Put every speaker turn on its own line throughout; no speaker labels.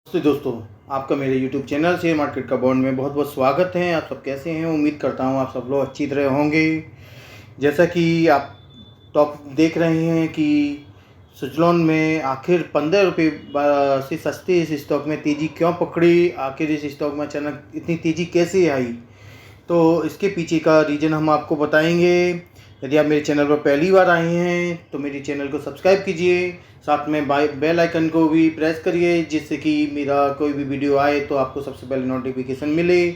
नमस्ते दोस्तों, आपका मेरे YouTube चैनल शेयर मार्केट का बॉन्ड में बहुत बहुत स्वागत है। आप सब कैसे हैं? उम्मीद करता हूं आप सब लोग अच्छी तरह होंगे। जैसा कि आप टॉप देख रहे हैं कि सुजलॉन में आखिर 15 रुपये से सस्ते इस स्टॉक में तेज़ी क्यों पकड़ी, आखिर इस स्टॉक में अचानक इतनी तेज़ी कैसे आई, तो इसके पीछे का रीज़न हम आपको बताएंगे। यदि आप मेरे चैनल पर पहली बार आए हैं तो मेरे चैनल को सब्सक्राइब कीजिए, साथ में बेल आइकन को भी प्रेस करिए, जिससे कि मेरा कोई भी वीडियो आए तो आपको सबसे पहले नोटिफिकेशन मिले।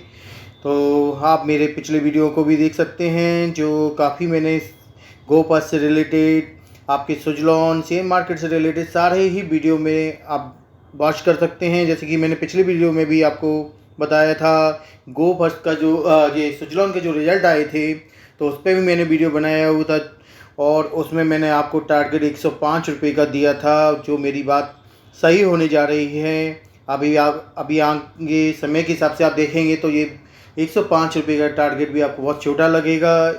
तो आप मेरे पिछले वीडियो को भी देख सकते हैं, जो काफ़ी मैंने गोपास से रिलेटेड, आपके सुजलॉन शेयर मार्केट से रिलेटेड सारे ही वीडियो में आप वॉच कर सकते हैं। जैसे कि मैंने पिछले वीडियो में भी आपको बताया था गो फर्स्ट का जो ये सुजलॉन के जो रिज़ल्ट आए थे, तो उस पर भी मैंने वीडियो बनाया हुआ था और उसमें मैंने आपको टारगेट 105 रुपये का दिया था, जो मेरी बात सही होने जा रही है। अभी आगे समय के हिसाब से आप देखेंगे तो ये 105 रुपये का टारगेट भी आपको बहुत छोटा लगेगा।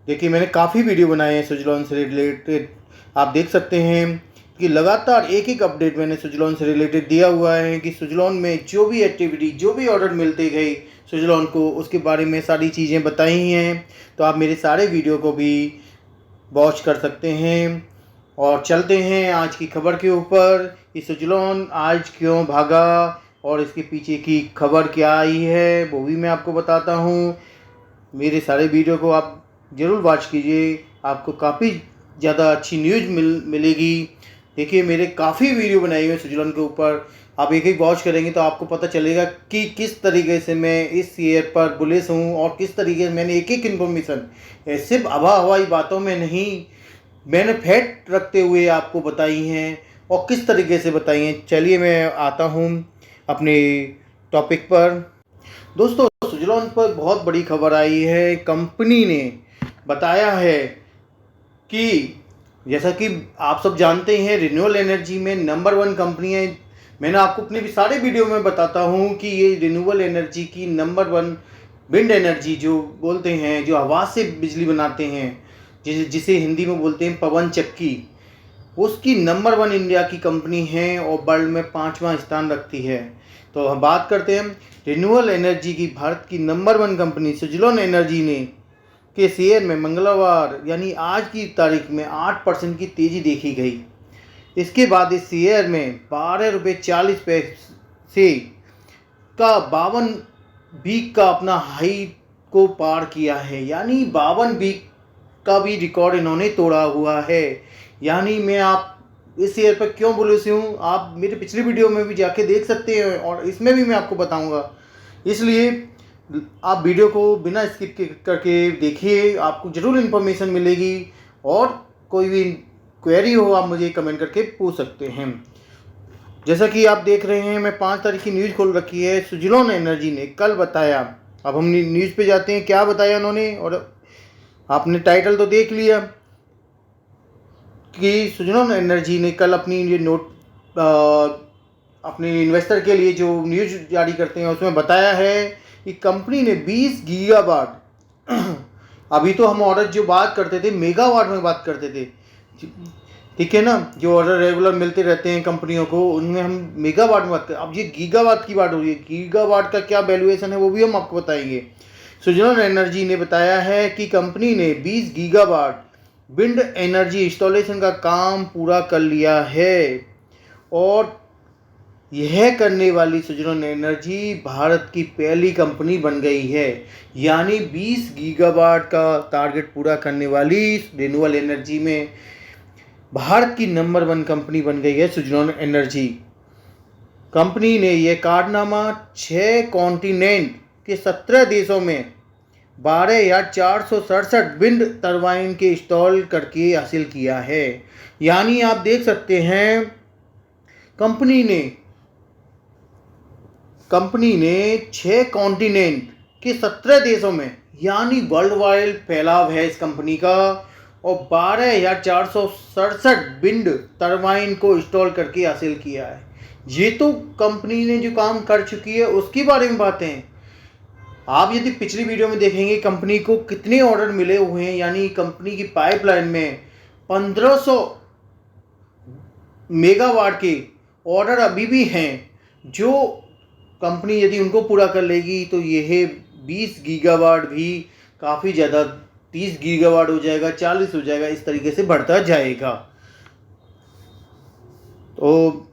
देखिए, मैंने काफ़ी वीडियो बनाए हैं सुजलॉन से रिलेटेड, आप देख सकते हैं कि लगातार एक एक अपडेट मैंने सुजलॉन से रिलेटेड दिया हुआ है कि सुजलॉन में जो भी एक्टिविटी, जो भी ऑर्डर मिलते गए सुजलॉन को, उसके बारे में सारी चीज़ें बताई हैं। तो आप मेरे सारे वीडियो को भी वॉच कर सकते हैं। और चलते हैं आज की खबर के ऊपर कि सुजलॉन आज क्यों भागा और इसके पीछे की खबर क्या आई है, वो भी मैं आपको बताता हूँ। मेरे सारे वीडियो को आप ज़रूर वॉच कीजिए, आपको काफ़ी ज़्यादा अच्छी न्यूज़ मिलेगी। देखिए, मेरे काफ़ी वीडियो बनाए हुए सुजलॉन के ऊपर, आप एक एक वॉच करेंगे तो आपको पता चलेगा कि किस तरीके से मैं इस शेयर पर बुलिश हूँ और किस तरीके से मैंने एक एक इन्फॉर्मेशन सिर्फ हवा हवाई बातों में नहीं, मैंने फैक्ट रखते हुए आपको बताई हैं और किस तरीके से बताई हैं। चलिए मैं आता हूँ अपने टॉपिक पर। दोस्तों, सुजलॉन पर बहुत बड़ी खबर आई है। कंपनी ने बताया है कि जैसा कि आप सब जानते हैं, रिन्यूएबल एनर्जी में नंबर 1 कंपनी है। मैंने आपको अपने भी सारे वीडियो में बताता हूँ कि ये रिन्यूएबल एनर्जी की नंबर 1 विंड एनर्जी जो बोलते हैं, जो हवा से बिजली बनाते हैं, जिसे हिंदी में बोलते हैं पवन चक्की, उसकी नंबर 1 इंडिया की कंपनी है और वर्ल्ड में 5वां स्थान रखती है। तो हम बात करते हैं रिन्यूएबल एनर्जी की। भारत की नंबर 1 कंपनी सुजलॉन एनर्जी ने के शेयर में मंगलवार यानी आज की तारीख में 8% की तेज़ी देखी गई। इसके बाद इस शेयर में 12.40 रुपये का 52 वीक का अपना हाई को पार किया है, यानी 52 वीक का भी रिकॉर्ड इन्होंने तोड़ा हुआ है। यानी मैं आप इस शेयर पर क्यों बुलिश हूँ, आप मेरे पिछले वीडियो में भी जाके देख सकते हैं और इसमें भी मैं आपको बताऊँगा। इसलिए आप वीडियो को बिना स्किप करके देखिए, आपको ज़रूर इन्फॉर्मेशन मिलेगी। और कोई भी क्वेरी हो आप मुझे कमेंट करके पूछ सकते हैं। जैसा कि आप देख रहे हैं, मैं 5 तारीख की न्यूज़ खोल रखी है। सुजलॉन एनर्जी ने कल बताया, अब हम न्यूज़ पे जाते हैं क्या बताया उन्होंने, और आपने टाइटल तो देख लिया कि सुजलॉन एनर्जी ने कल अपनी ये अपने इन्वेस्टर के लिए जो न्यूज़ जारी करते हैं उसमें बताया है कि कंपनी ने 20 गीगावाट अभी तो हम ऑर्डर जो बात करते थे मेगावाट में बात करते थे, ठीक है ना, जो ऑर्डर रेगुलर मिलते रहते हैं कंपनियों को, उनमें हम मेगावाट में बात करें। अब ये गीगावाट की बात हो रही है, गीगावाट का क्या वैल्यूएशन है वो भी हम आपको बताएंगे। सुजलॉन एनर्जी ने बताया है कि कंपनी ने 20 गीगावाट विंड एनर्जी इंस्टॉलेशन का काम पूरा कर लिया है और यह करने वाली सुजलॉन एनर्जी भारत की पहली कंपनी बन गई है। यानी 20 गीगावाट का टारगेट पूरा करने वाली रिन्यूएबल एनर्जी में भारत की नंबर 1 कंपनी बन गई है सुजलॉन एनर्जी। कंपनी ने यह कारनामा 6 कॉन्टिनेंट के 17 देशों में 12,467 विंड टरबाइन के इंस्टॉल करके हासिल किया है। यानी आप देख सकते हैं कंपनी ने 6 कॉन्टिनेंट के 17 देशों में, यानी वर्ल्ड वाइड फैलाव है इस कंपनी का, और 12,467 विंड टरबाइन को इंस्टॉल करके हासिल किया है। ये तो कंपनी ने जो काम कर चुकी है उसके बारे में बातें हैं। आप यदि पिछली वीडियो में देखेंगे कंपनी को कितने ऑर्डर मिले हुए हैं, यानी कंपनी की पाइपलाइन में 1500 मेगावाट के ऑर्डर अभी भी हैं जो कंपनी यदि उनको पूरा कर लेगी तो यह 20 गीगावाट भी काफ़ी ज़्यादा, 30 गीगावाट हो जाएगा, 40 हो जाएगा, इस तरीके से बढ़ता जाएगा। तो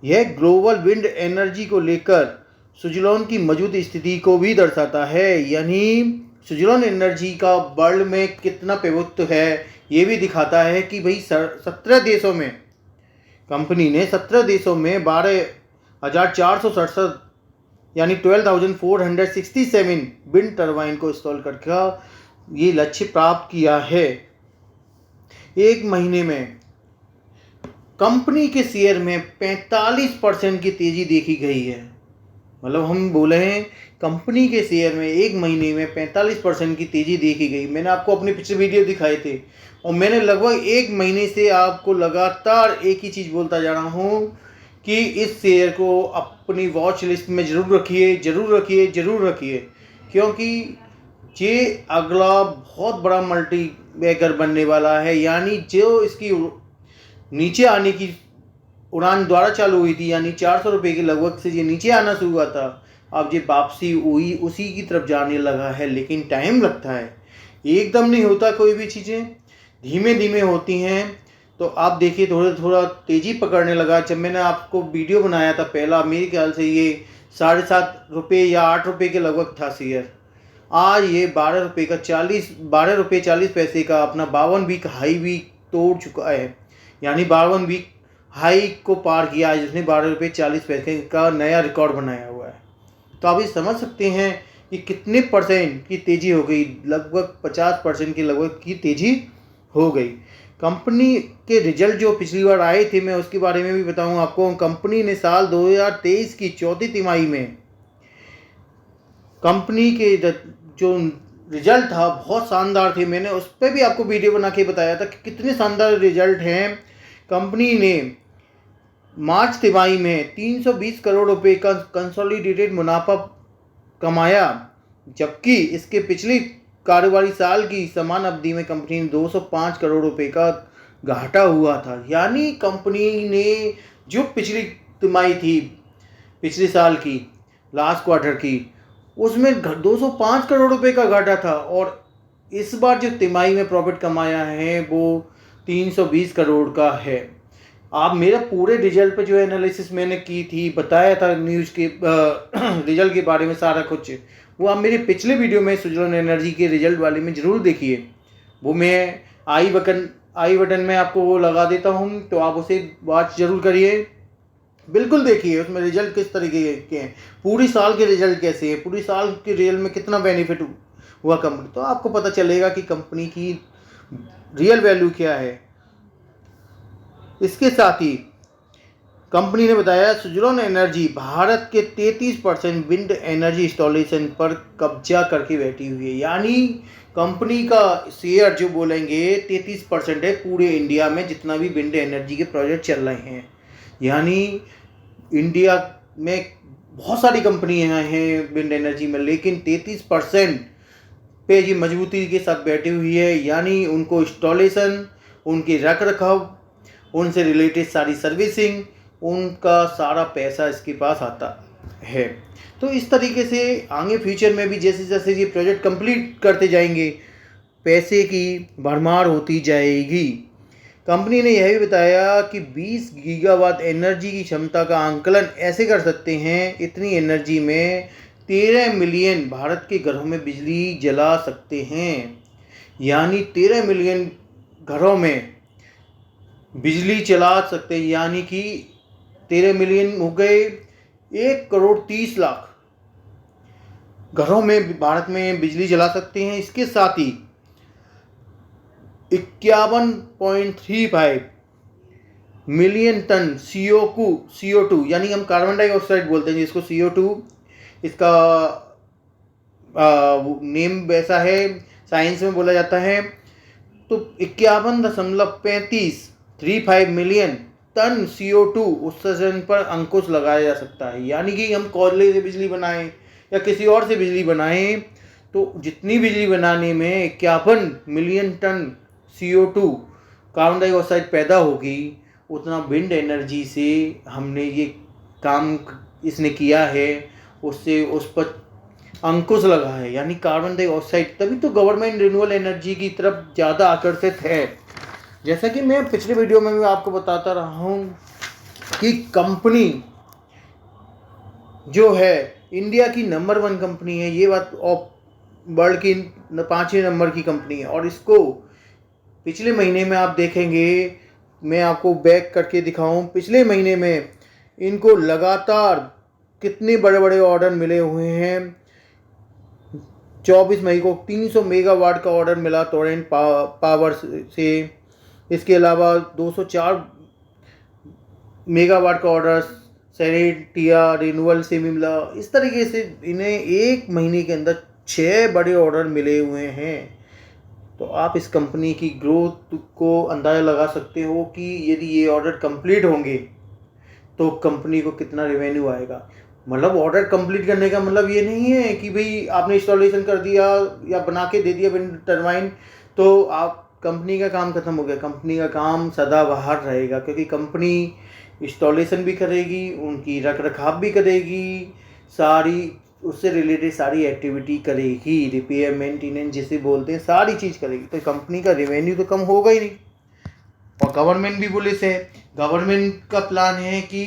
यह ग्लोबल विंड एनर्जी को लेकर स्विट्जरलैंड की मौजूदा स्थिति को भी दर्शाता है, यानी स्विट्जरलैंड एनर्जी का वर्ल्ड में कितना प्रभुत्व है ये भी दिखाता है कि भाई 17 देशों में, कंपनी ने 17 देशों में 12,467 यानी 12,467 विंड टरबाइन को इंस्टॉल करके ये लक्ष्य प्राप्त किया है। एक महीने में कंपनी के शेयर में 45% की तेजी देखी गई है। मतलब हम बोले हैं कंपनी के शेयर में एक महीने में 45% की तेजी देखी गई। मैंने आपको अपने पिछले वीडियो दिखाए थे और मैंने लगभग एक महीने से आपको लगातार एक ही चीज़ बोलता जा रहा हूँ कि इस शेयर को अपनी वॉच लिस्ट में ज़रूर रखिए, ज़रूर रखिए, ज़रूर रखिए, क्योंकि ये अगला बहुत बड़ा मल्टी बैगर बनने वाला है। यानी जो इसकी नीचे आने की उड़ान द्वारा चालू हुई थी, यानी 400 रुपये के लगभग से ये नीचे आना शुरू हुआ था, अब ये वापसी हुई उसी की तरफ जाने लगा है। लेकिन टाइम लगता है, एकदम नहीं होता, कोई भी चीज़ें धीमे धीमे होती हैं। तो आप देखिए थोड़ा थोड़ा तेज़ी पकड़ने लगा। जब मैंने आपको वीडियो बनाया था पहला, मेरे ख्याल से ये 7.5 रुपये या 8 रुपये के लगभग था शेयर। आज ये 12 रुपये का 12 रुपये 40 पैसे का अपना 52 वीक हाई भी तोड़ चुका है, यानी 52 वीक हाई को पार किया है, जिसने 12 रुपये 40 पैसे का नया रिकॉर्ड बनाया हुआ है। तो आप ये समझ सकते हैं कि कितने परसेंट की तेज़ी हो गई, लगभग 50% की लगभग की तेज़ी हो गई। कंपनी के रिजल्ट जो पिछली बार आए थे, मैं उसके बारे में भी बताऊं आपको। कंपनी ने साल 2023 की चौथी तिमाही में कंपनी के जो रिजल्ट था बहुत शानदार थे। मैंने उस पर भी आपको वीडियो बना के बताया था कि कितने शानदार रिजल्ट हैं। कंपनी ने मार्च तिमाही में 320 करोड़ रुपए का कंसोलिडेटेड मुनाफा कमाया, जबकि इसके पिछली कारोबारी साल की समान अवधि में कंपनी ने 205 करोड़ रुपए का घाटा हुआ था। यानी कंपनी ने जो पिछली तिमाही थी, पिछले साल की लास्ट क्वार्टर की, उसमें 205 करोड़ रुपए का घाटा था, और इस बार जो तिमाही में प्रॉफिट कमाया है वो 320 करोड़ का है। आप मेरा पूरे रिजल्ट पे जो एनालिसिस मैंने की थी, बताया था न्यूज़ के रिजल्ट के बारे में सारा कुछ, वो आप मेरे पिछले वीडियो में स्विट्जरलैंड एनर्जी के रिजल्ट वाले में ज़रूर देखिए। वो मैं आई बटन में आपको वो लगा देता हूँ, तो आप उसे वॉच जरूर करिए, बिल्कुल देखिए उसमें रिजल्ट किस तरीके के हैं, पूरी साल के रिजल्ट कैसे हैं, पूरी साल के रिजल्ट में कितना बेनिफिट हुआ कंपनी, तो आपको पता चलेगा कि कंपनी की रियल वैल्यू क्या है। इसके साथ ही कंपनी ने बताया स्विट्जरलैंड एनर्जी भारत के 33% विंड एनर्जी इंस्टॉलेशन पर कब्जा करके बैठी हुई है। यानी कंपनी का शेयर जो बोलेंगे 33% है पूरे इंडिया में जितना भी विंड एनर्जी के प्रोजेक्ट चल रहे हैं। यानी इंडिया में बहुत सारी कंपनियां हैं विंड एनर्जी में, लेकिन 33% पे ये मजबूती के साथ बैठी हुई है। यानी उनको इंस्टॉलेशन, उनके रख रखाव, उनसे रिलेटेड सारी सर्विसिंग, उनका सारा पैसा इसके पास आता है। तो इस तरीके से आगे फ्यूचर में भी जैसे जैसे ये प्रोजेक्ट कंप्लीट करते जाएंगे, पैसे की भरमार होती जाएगी। कंपनी ने यह भी बताया कि 20 गीगावाट एनर्जी की क्षमता का आंकलन ऐसे कर सकते हैं, इतनी एनर्जी में 13 मिलियन भारत के घरों में बिजली जला सकते हैं। यानी 13 मिलियन घरों में बिजली चला सकते हैं, यानी कि 13 मिलियन हो गए, 1,30,00,000 घरों में भारत में बिजली जला सकते हैं। इसके साथ ही 51.35 मिलियन टन CO2 यानी हम कार्बन डाइऑक्साइड बोलते हैं जिसको CO2, इसका नेम वैसा है, साइंस में बोला जाता है। तो 51.35 मिलियन टन CO2 उत्सर्जन पर अंकुश लगाया जा सकता है। यानी कि हम कोयले से बिजली बनाएं या किसी और से बिजली बनाएं, तो जितनी बिजली बनाने में 51 million ton CO2 carbon dioxide पैदा होगी, उतना विंड एनर्जी से हमने ये काम इसने किया है उससे उस पर अंकुश लगा है, यानी कार्बन डाइऑक्साइड। तभी तो गवर्नमेंट रिन्यूएबल एनर्जी की तरफ ज़्यादा आकर्षित है। जैसा कि मैं पिछले वीडियो में भी आपको बताता रहा हूँ कि कंपनी जो है इंडिया की नंबर 1 कंपनी है, ये बात, और वर्ल्ड की 5वें नंबर की कंपनी है। और इसको पिछले महीने में आप देखेंगे, मैं आपको बैक करके दिखाऊं, पिछले महीने में इनको लगातार कितने बड़े बड़े ऑर्डर मिले हुए हैं। 24 मई को 300 मेगावाट का ऑर्डर मिला टोरेंट पावर से। इसके अलावा 204 मेगावाट का ऑर्डर सेनेटिया रिन्यूअल से भी मिला। इस तरीके से इन्हें एक महीने के अंदर 6 बड़े ऑर्डर मिले हुए हैं। तो आप इस कंपनी की ग्रोथ को अंदाज़ा लगा सकते हो कि यदि ये ऑर्डर कंप्लीट होंगे तो कंपनी को कितना रेवेन्यू आएगा। मतलब ऑर्डर कंप्लीट करने का मतलब ये नहीं है कि भाई आपने इंस्टॉलेशन कर दिया या बना के दे दिया विंड टर्बाइन तो आप कंपनी का काम खत्म हो गया। कंपनी का काम सदाबहार रहेगा, क्योंकि कंपनी इंस्टॉलेशन भी करेगी, उनकी रख रखाव भी करेगी, सारी उससे रिलेटेड सारी एक्टिविटी करेगी, रिपेयर मेंटेनेंस जिसे बोलते हैं, सारी चीज़ करेगी। तो कंपनी का रेवेन्यू तो कम होगा ही नहीं। और गवर्नमेंट भी बुलिश है। गवर्नमेंट का प्लान है कि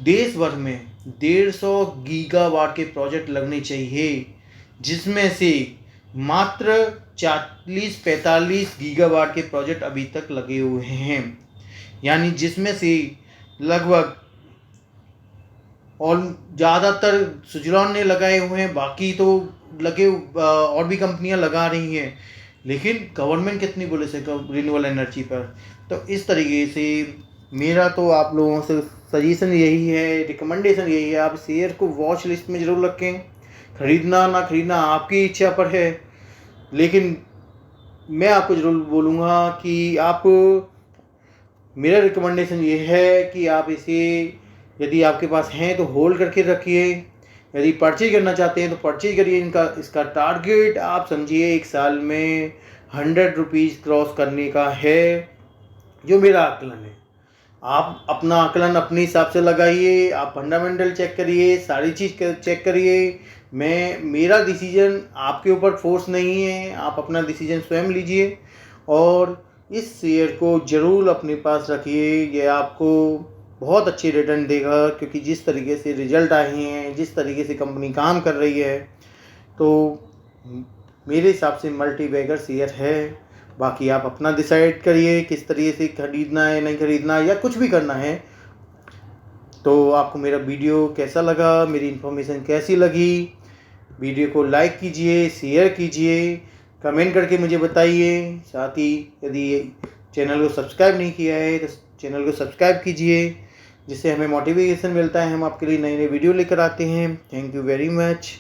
देश भर में 150 गीगावाट के प्रोजेक्ट लगने चाहिए, जिसमें से मात्र 40-45 गीगावाट के प्रोजेक्ट अभी तक लगे हुए हैं। यानी जिसमें से लगभग, और ज़्यादातर सुजलॉन ने लगाए हुए हैं, बाकी तो लगे और भी कंपनियां लगा रही हैं। लेकिन गवर्नमेंट कितनी बुलिश है रिन्यूएबल एनर्जी पर। तो इस तरीके से मेरा तो आप लोगों से सजेशन यही है, रिकमेंडेशन यही है, आप शेयर को वॉच लिस्ट में ज़रूर रखें। खरीदना ना खरीदना आपकी इच्छा पर है, लेकिन मैं आपको ज़रूर बोलूँगा कि आप, मेरा रिकमेंडेशन ये है कि आप इसे, यदि आपके पास हैं तो होल्ड करके रखिए। यदि परचेज करना चाहते हैं तो परचेज करिए। इसका टारगेट आप समझिए 1 साल में 100 रुपीज़ क्रॉस करने का है, जो मेरा आकलन है। आप अपना आकलन अपने हिसाब से लगाइए, आप फंडामेंटल चेक करिए, सारी चीज़ चेक करिए। मेरा डिसीजन आपके ऊपर फोर्स नहीं है, आप अपना डिसीजन स्वयं लीजिए और इस शेयर को ज़रूर अपने पास रखिए। ये आपको बहुत अच्छी रिटर्न देगा, क्योंकि जिस तरीके से रिजल्ट आए हैं, जिस तरीके से कंपनी काम कर रही है, तो मेरे हिसाब से मल्टी बैगर शेयर है। बाकी आप अपना डिसाइड करिए किस तरीके से खरीदना है, नहीं खरीदना है, या कुछ भी करना है। तो आपको मेरा वीडियो कैसा लगा, मेरी इन्फॉर्मेशन कैसी लगी, वीडियो को लाइक कीजिए, शेयर कीजिए, कमेंट करके मुझे बताइए। साथ ही यदि चैनल को सब्सक्राइब नहीं किया है तो चैनल को सब्सक्राइब कीजिए, जिससे हमें मोटिवेशन मिलता है, हम आपके लिए नए नए वीडियो लेकर आते हैं। Thank you very much.